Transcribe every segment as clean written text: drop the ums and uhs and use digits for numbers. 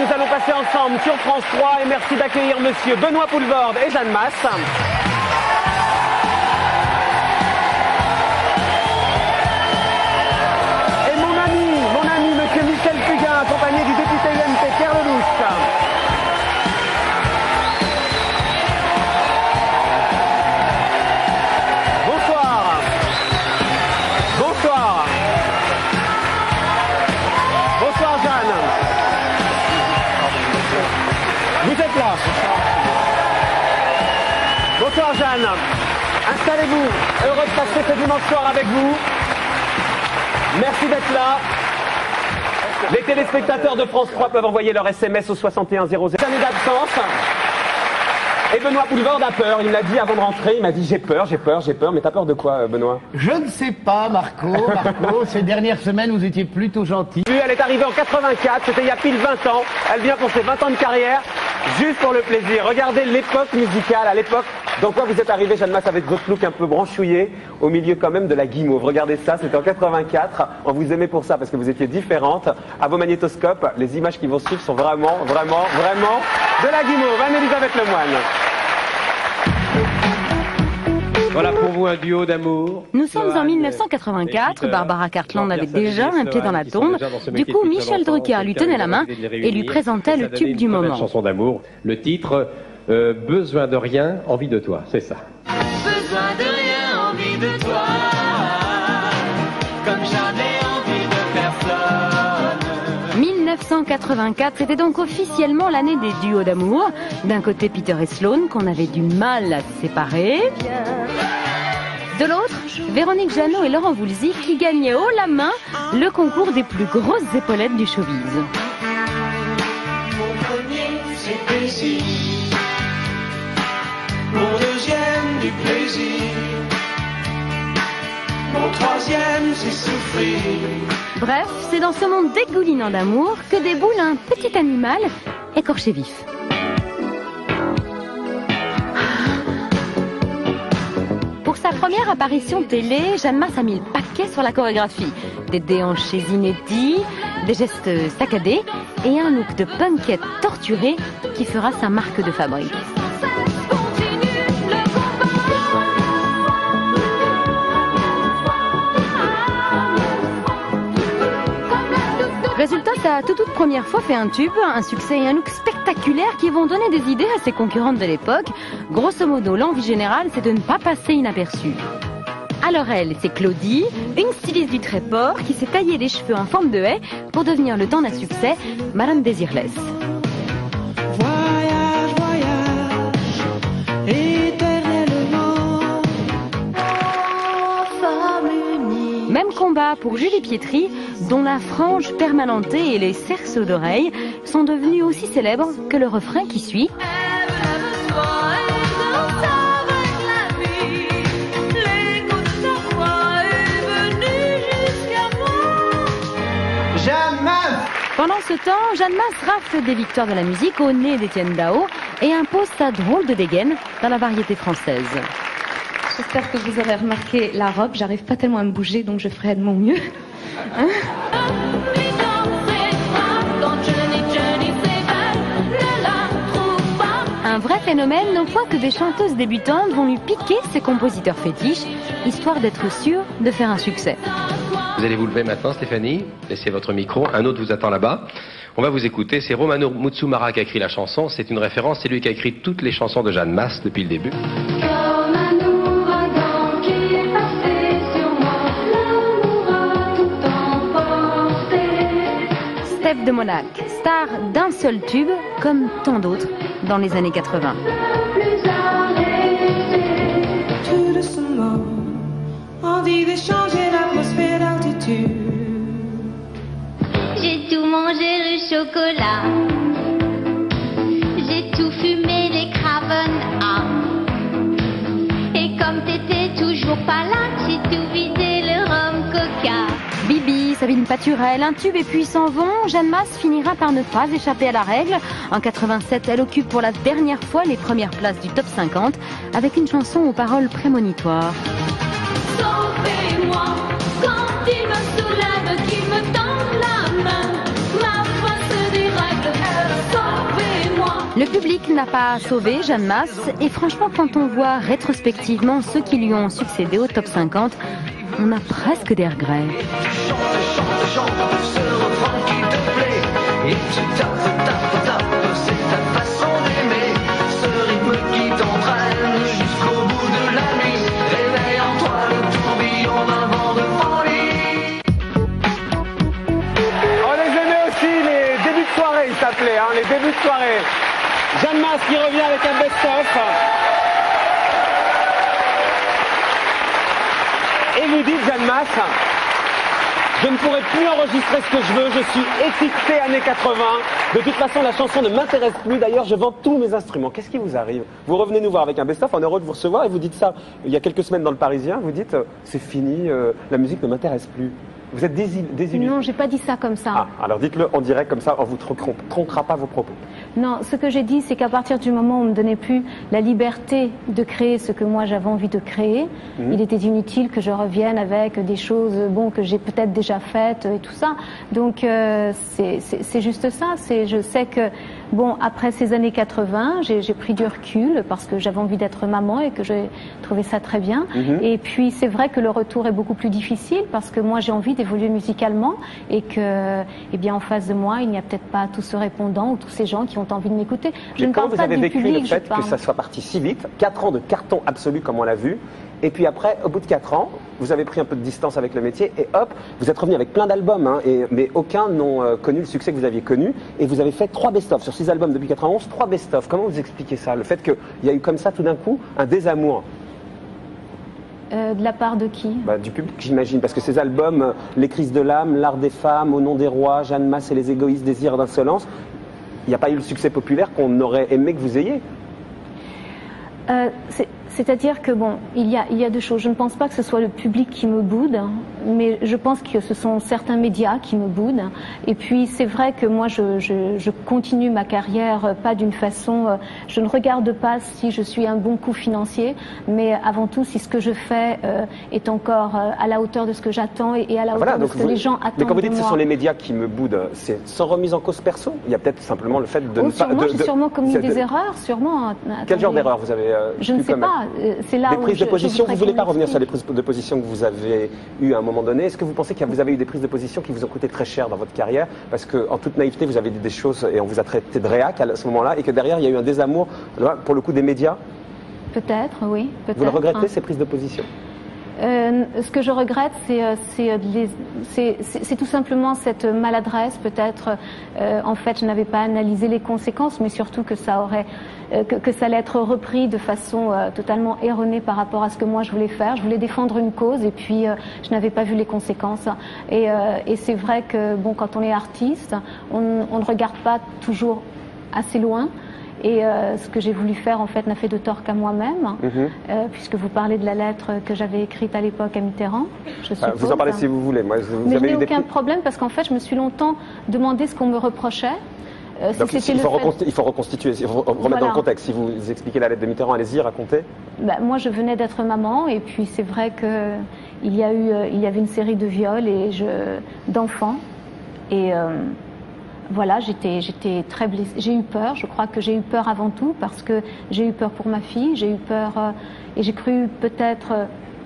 nous allons passer ensemble sur France 3 et merci d'accueillir monsieur Benoît Poelvoorde et Jeanne Masse. Et mon ami monsieur Michel Fugain, accompagné du député UMP Pierre Lelouch. Bonsoir. Bonsoir. Bonsoir Jeanne. Vous êtes là. Bonsoir Jeanne. Installez-vous. Heureux de passer ce dimanche soir avec vous. Merci d'être là. Les téléspectateurs de France 3 peuvent envoyer leur SMS au 61 00. Année d'absence. Et Benoît Poelvoorde a peur. Il l'a dit avant de rentrer. Il m'a dit j'ai peur. Mais t'as peur de quoi, Benoît? Je ne sais pas, Marco. Ces dernières semaines, vous étiez plutôt gentil. Elle est arrivée en 84. C'était il y a pile 20 ans. Elle vient pour ses 20 ans de carrière. Juste pour le plaisir. Regardez l'époque musicale. À l'époque, dans quoi vous êtes arrivé, Jeanne Masse, avec votre look un peu branchouillé, au milieu quand même de la guimauve. Regardez ça, c'était en 84. On vous aimait pour ça, parce que vous étiez différente. À vos magnétoscopes, les images qui vont suivre sont vraiment de la guimauve. Anne-Elisabeth Lemoine. Voilà pour vous un duo d'amour. Nous sommes en 1984, Barbara Cartland avait déjà un pied dans la tombe. Du coup, Michel Drucker lui tenait la main et lui présentait le tube du moment. Chanson d'amour, le titre Besoin de rien, envie de toi, c'est ça. Besoin de rien, envie de toi, comme jamais envie de personne. 1984, c'était donc officiellement l'année des duos d'amour. D'un côté, Peter et Sloan, qu'on avait du mal à séparer. De l'autre, Véronique Jeannot et Laurent Voulzy qui gagnaient haut la main le concours des plus grosses épaulettes du showbiz. Mon premier, c'est plaisir. Mon deuxième, du plaisir. Mon troisième, c'est souffrir. Bref, c'est dans ce monde dégoulinant d'amour que déboule un petit animal écorché vif. Pour sa première apparition télé, Jeanne Masse a mis le paquet sur la chorégraphie. Des déhanchés inédits, des gestes saccadés et un look de punkette torturé qui fera sa marque de fabrique. Résultat, ça a toute première fois fait un tube, un succès et un look spectaculaire qui vont donner des idées à ses concurrentes de l'époque. Grosso modo, l'envie générale, c'est de ne pas passer inaperçue. Alors elle, c'est Claudie, une styliste du Tréport qui s'est taillé les cheveux en forme de haie pour devenir le temps d'un succès, Madame Désirless. Voyage, voyage, éternellement. Femme unie. Même combat pour Julie Pietri, dont la frange permanentée et les cerceaux d'oreilles sont devenus aussi célèbres que le refrain qui suit. Pendant ce temps, Jeanne Masse rafle des victoires de la musique au nez d'Étienne Dao et impose sa drôle de dégaine dans la variété française. J'espère que vous aurez remarqué la robe, j'arrive pas tellement à me bouger donc je ferai de mon mieux. Hein? Un vrai phénomène au point que des chanteuses débutantes vont lui piquer ses compositeurs fétiches, histoire d'être sûres de faire un succès. Vous allez vous lever maintenant, Stéphanie. Laissez votre micro. Un autre vous attend là-bas. On va vous écouter. C'est Romano Mutsumara qui a écrit la chanson. C'est une référence. C'est lui qui a écrit toutes les chansons de Jeanne Masse depuis le début. Comme un ouragan qui est passé sur moi, l'amour a tout emporté. Steph de Monac, star d'un seul tube, comme tant d'autres dans les années 80. Plus arrêté. Tout doucement, envie d'échanger l'atmosphère d'altitude. J'ai tout mangé le chocolat. J'ai tout fumé les Craven. Et comme t'étais toujours pas là, j'ai tout vidé le rhum coca. Bibi, Sabine Paturel, un tube et puis s'en vont. Jeanne Masse finira par ne pas échapper à la règle. En 87, elle occupe pour la dernière fois les premières places du top 50 avec une chanson aux paroles prémonitoires. Sauvez-moi quand il me soulève, qu'il me tend la main. Ma foi se dérègle, Le public n'a pas sauvé Jeanne Masse et franchement quand on voit rétrospectivement ceux qui lui ont succédé au top 50, on a presque des regrets. Il s'appelait, hein, les débuts de soirée. Jeanne Masse qui revient avec un best-of. Et vous dites, Jeanne Masse, je ne pourrai plus enregistrer ce que je veux, je suis étiqueté années 80. De toute façon, la chanson ne m'intéresse plus. D'ailleurs, je vends tous mes instruments. Qu'est-ce qui vous arrive? Vous revenez nous voir avec un best-of, on est heureux de vous recevoir et vous dites ça. Il y a quelques semaines dans le Parisien, vous dites, c'est fini, la musique ne m'intéresse plus. Vous êtes désillusionné? Non, j'ai pas dit ça comme ça. Ah, alors dites-le en direct, comme ça on vous tronquera pas vos propos. Non, ce que j'ai dit, c'est qu'à partir du moment où on ne me donnait plus la liberté de créer ce que moi j'avais envie de créer, il était inutile que je revienne avec des choses bon, que j'ai peut-être déjà faites et tout ça. Donc c'est juste ça. Je sais que bon, après ces années 80, j'ai pris du recul parce que j'avais envie d'être maman et que j'ai trouvé ça très bien. Et puis c'est vrai que le retour est beaucoup plus difficile parce que moi j'ai envie d'évoluer musicalement et que, eh bien, en face de moi, il n'y a peut-être pas tous ces répondants ou tous ces gens qui ont envie de m'écouter. Je ne parle pas du public. Comment vous avez vécu le fait que ça soit parti si vite, 4 ans de carton absolu comme on l'a vu, et puis après, au bout de 4 ans, vous avez pris un peu de distance avec le métier et hop, vous êtes revenu avec plein d'albums, hein, mais aucun n'ont connu le succès que vous aviez connu, et vous avez fait 3 best-of sur 6 albums depuis 91, 3 best-of. Comment vous expliquez ça? Le fait qu'il y a eu comme ça tout d'un coup un désamour? De la part de qui? Du public, j'imagine, parce que ces albums, Les crises de l'âme, L'art des femmes, Au nom des rois, Jeanne Masse et les égoïstes, Désir d'insolence, il n'y a pas eu le succès populaire qu'on aurait aimé que vous ayez. C'est-à-dire que bon, il y a deux choses. Je ne pense pas que ce soit le public qui me boude, mais je pense que ce sont certains médias qui me boudent. Et puis c'est vrai que moi je continue ma carrière pas d'une façon. Je ne regarde pas si je suis un bon coup financier, mais avant tout si ce que je fais est encore à la hauteur de ce que j'attends et à la hauteur de ce que les gens attendent. Mais quand vous dites de que moi. ce sont les médias qui me boudent, c'est sans remise en cause perso? Il y a peut-être simplement le fait de ne pas. J'ai sûrement commis des erreurs, sûrement. Quel genre d'erreur vous avez Je ne sais pas. C'est là des où prises de position, vous ne voulez pas revenir sur les explique. prises de position que vous avez eues à un moment donné. Est-ce que vous pensez que vous avez eu des prises de position qui vous ont coûté très cher dans votre carrière? Parce qu'en toute naïveté, vous avez dit des choses et on vous a traité de réac à ce moment-là, et que derrière, il y a eu un désamour, pour le coup, des médias? Peut-être, oui. Vous le regrettez, ces prises de position? Ce que je regrette, c'est tout simplement cette maladresse. Peut-être, en fait, je n'avais pas analysé les conséquences, mais surtout que ça aurait, que ça allait être repris de façon totalement erronée par rapport à ce que moi je voulais faire. Je voulais défendre une cause et puis je n'avais pas vu les conséquences. Et c'est vrai que bon, quand on est artiste, on ne regarde pas toujours assez loin. Et ce que j'ai voulu faire, en fait, n'a fait de tort qu'à moi-même, puisque vous parlez de la lettre que j'avais écrite à l'époque à Mitterrand. Vous en parlez si vous voulez. Moi, mais je n'ai aucun problème, parce qu'en fait, je me suis longtemps demandé ce qu'on me reprochait. Donc il faut reconstituer, il faut remettre dans le contexte. Si vous expliquez la lettre de Mitterrand, allez-y, racontez. Moi, je venais d'être maman, et puis c'est vrai qu'il y avait une série de viols d'enfants, et voilà, j'étais très blessée. J'ai eu peur, je crois que j'ai eu peur avant tout, parce que j'ai eu peur pour ma fille, j'ai eu peur, et j'ai cru peut-être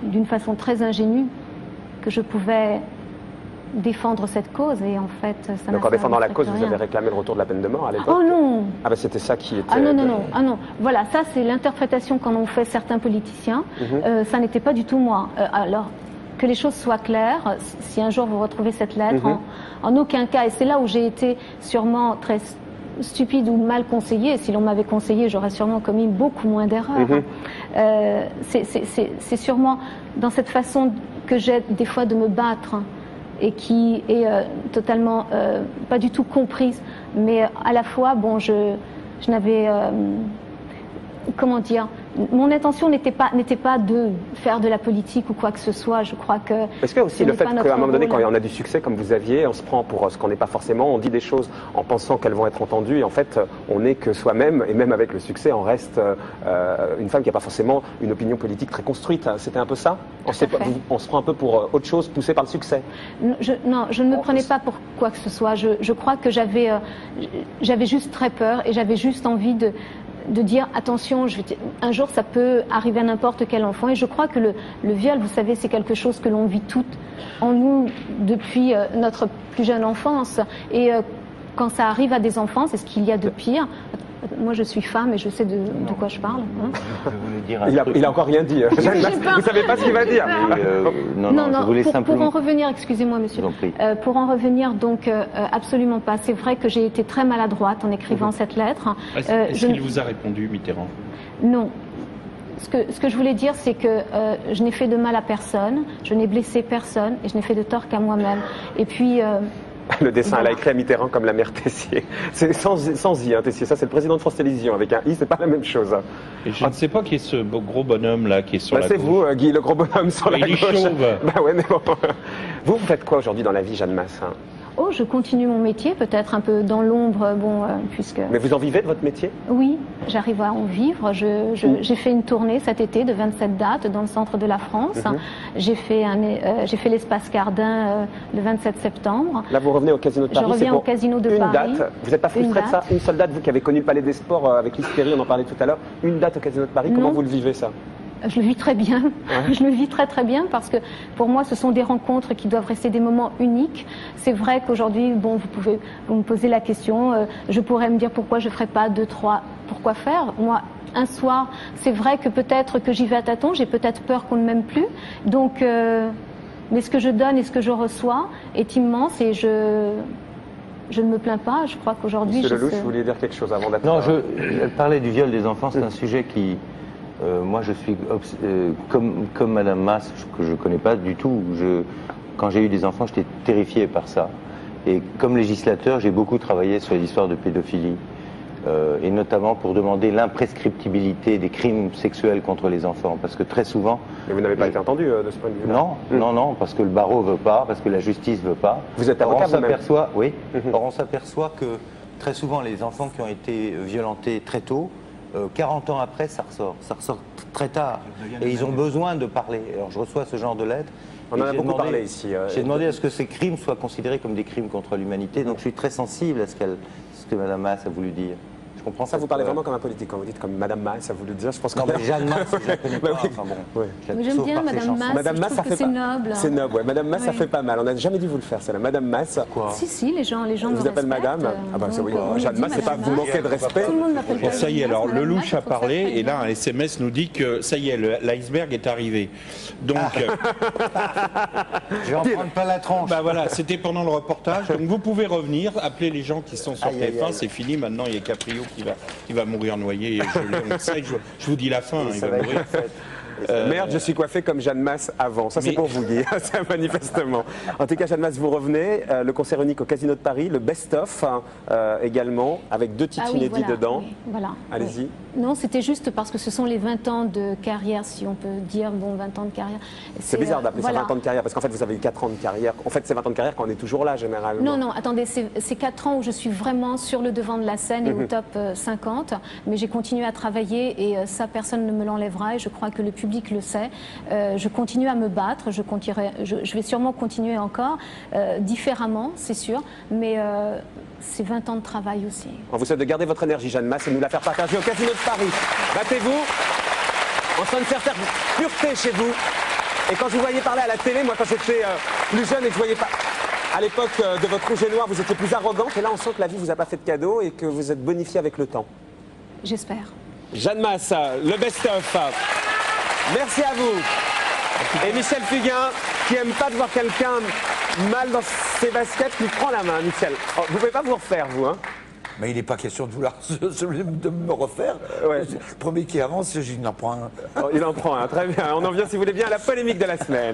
d'une façon très ingénue que je pouvais défendre cette cause, et en fait ça n'a. Donc en défendant la cause, vous avez réclamé le retour de la peine de mort à l'époque? Oh non! Ah ben c'était ça qui était. Ah non. Voilà, ça c'est l'interprétation qu'en ont fait certains politiciens. Ça n'était pas du tout moi. Alors que les choses soient claires, si un jour vous retrouvez cette lettre, en aucun cas, et c'est là où j'ai été sûrement très stupide ou mal conseillée. Si l'on m'avait conseillé, j'aurais sûrement commis beaucoup moins d'erreurs. C'est sûrement dans cette façon que j'ai des fois de me battre, et qui est totalement pas du tout comprise, mais à la fois, bon, je n'avais, comment dire, Mon intention n'était pas de faire de la politique ou quoi que ce soit. Je crois que... Est-ce que aussi ce le n'est fait pas qu'à notre un moment donné, rôle. quand on a du succès comme vous aviez, on se prend pour ce qu'on n'est pas forcément, on dit des choses en pensant qu'elles vont être entendues, et en fait, on n'est que soi-même, et même avec le succès, on reste une femme qui n'a pas forcément une opinion politique très construite. C'était un peu ça? On se prend un peu pour autre chose, poussé par le succès? Non, je ne me prenais pas pour quoi que ce soit. Je crois que j'avais juste très peur et j'avais juste envie de dire attention, un jour ça peut arriver à n'importe quel enfant. Et je crois que le viol, vous savez, c'est quelque chose que l'on vit toutes en nous depuis notre plus jeune enfance. Et quand ça arrive à des enfants, c'est ce qu'il y a de pire. Moi, je suis femme et je sais de quoi je parle. Hein. Je voulais dire un truc. Il a encore rien dit. Vous savez pas ce qu'il va dire. Non, je voulais simplement... Pour en revenir, excusez-moi, monsieur. Je vous en prie. Pour en revenir, donc, absolument pas. C'est vrai que j'ai été très maladroite en écrivant cette lettre. Est-ce qu'il vous a répondu, Mitterrand? Non. Ce que je voulais dire, c'est que je n'ai fait de mal à personne, je n'ai blessé personne et je n'ai fait de tort qu'à moi-même. Et puis... Le dessin, voilà. elle a écrit à Mitterrand comme la mère Tessier. C'est sans I, hein, Tessier. Ça, c'est le président de France Télévisions. Avec un I, c'est pas la même chose. Et je ne sais pas qui est ce gros bonhomme là qui est sur la c'est gauche. vous, Guy, le gros bonhomme sur la Il est gauche. chauve. Bah ouais, mais bon. Vous faites quoi aujourd'hui dans la vie, Jeanne Masse? Oh, je continue mon métier, peut-être un peu dans l'ombre, puisque... Mais vous en vivez de votre métier? Oui, j'arrive à en vivre. J'ai fait une tournée cet été de 27 dates dans le centre de la France. J'ai fait l'espace Cardin le 27 septembre. Là, vous revenez au Casino de Paris. Je reviens au Casino de Paris. Une date. Vous n'êtes pas frustré de ça? Une seule date, vous qui avez connu le Palais des Sports avec Lise Perry, on en parlait tout à l'heure. Une date au Casino de Paris, comment vous le vivez, ça? Je le vis très bien. Ouais. Je le vis très très bien parce que pour moi, ce sont des rencontres qui doivent rester des moments uniques. C'est vrai qu'aujourd'hui, vous me posez la question, je pourrais me dire pourquoi je ne ferais pas 2, 3, pourquoi faire? Moi, un soir, c'est vrai que peut-être que j'y vais à tâtons, j'ai peut-être peur qu'on ne m'aime plus. Donc, mais ce que je donne et ce que je reçois est immense et je ne me plains pas. Je crois qu'aujourd'hui... Monsieur Lelouch, vous vouliez dire quelque chose avant d'être... Non, elle parlait du viol des enfants, c'est un sujet qui... moi, je suis comme Madame Masse, que je ne connais pas du tout. Quand j'ai eu des enfants, j'étais terrifié par ça. Et comme législateur, j'ai beaucoup travaillé sur les histoires de pédophilie, et notamment pour demander l'imprescriptibilité des crimes sexuels contre les enfants. Parce que très souvent... Mais vous n'avez pas été entendu de ce point de vue? Non, parce que le barreau ne veut pas, parce que la justice ne veut pas. Vous êtes avocat vous-même? Oui. Or, on s'aperçoit que très souvent, les enfants qui ont été violentés très tôt, 40 ans après, ça ressort très tard. Et ils ont besoin de parler. Alors je reçois ce genre de lettres. On en a beaucoup parlé ici. J'ai demandé à ce que ces crimes soient considérés comme des crimes contre l'humanité. Donc je suis très sensible à ce que Mme Masse a voulu dire. Je comprends ça. Vous parlez vraiment comme un politique. Quand vous dites comme Mme Masse a voulu dire, je pense que... Non, mais Jeanne Masse, je la connais pas. Enfin bon. Ouais. J'aime bien Mme Masse. Madame Masse, ça fait c'est noble. C'est noble, ouais. Madame Masse, ça fait pas mal. On n'a jamais dû vous le faire, c'est la Madame Masse. Quoi? Si, les gens vous appellent Madame. Ah bah c'est oui. Jeanne Masse, c'est pas vous manquez de respect. Tout le monde m'appelle Bon, ça y est, alors Lelouch a parlé et là un SMS nous dit que ça y est, l'iceberg est arrivé. Donc, je vais en prendre pas la tranche. Bah voilà, c'était pendant le reportage. Donc vous pouvez revenir, appeler les gens qui sont sur TF1, c'est fini. Maintenant, il y a Caprio qui va mourir noyé. Et je vous dis la fin, il va mourir. Merde, je suis coiffé comme Jeanne Masse avant. Ça, c'est pour vous, Guy. C'est manifestement. En tout cas, Jeanne Masse, vous revenez. Le concert unique au Casino de Paris, le best-of également, avec 2 titres inédits dedans. Oui, voilà. Allez-y. Non, c'était juste parce que ce sont les 20 ans de carrière, si on peut dire, 20 ans de carrière. C'est bizarre d'appeler ça 20 ans de carrière, parce qu'en fait, vous avez eu 4 ans de carrière. En fait, c'est 20 ans de carrière quand on est toujours là, généralement. Non, attendez, c'est 4 ans où je suis vraiment sur le devant de la scène et au top 50, mais j'ai continué à travailler et ça, personne ne me l'enlèvera et je crois que le public le sait. Je continue à me battre, je vais sûrement continuer encore, différemment, c'est sûr, mais c'est 20 ans de travail aussi. On vous souhaite de garder votre énergie, Jeanne Masse, et nous la faire partager au Casino de Paris. Battez-vous, on sent une certaine pureté chez vous. Et quand je vous voyais parler à la télé, moi quand j'étais plus jeune et que je voyais pas... À l'époque de votre rouge et noir, vous étiez plus arrogante, et là on sent que la vie vous a pas fait de cadeau et que vous êtes bonifié avec le temps. J'espère. Jeanne Masse, le best-of. Merci à vous. Et Michel Fugain, qui aime pas de voir quelqu'un mal dans ses baskets, lui prend la main, Michel. Oh, vous pouvez pas vous refaire, vous, hein? Mais il n'est pas question de vouloir de me refaire. Ouais. Le premier qui avance, il en prend un. Oh, il en prend un, très bien. On en vient, si vous voulez bien, à la polémique de la semaine.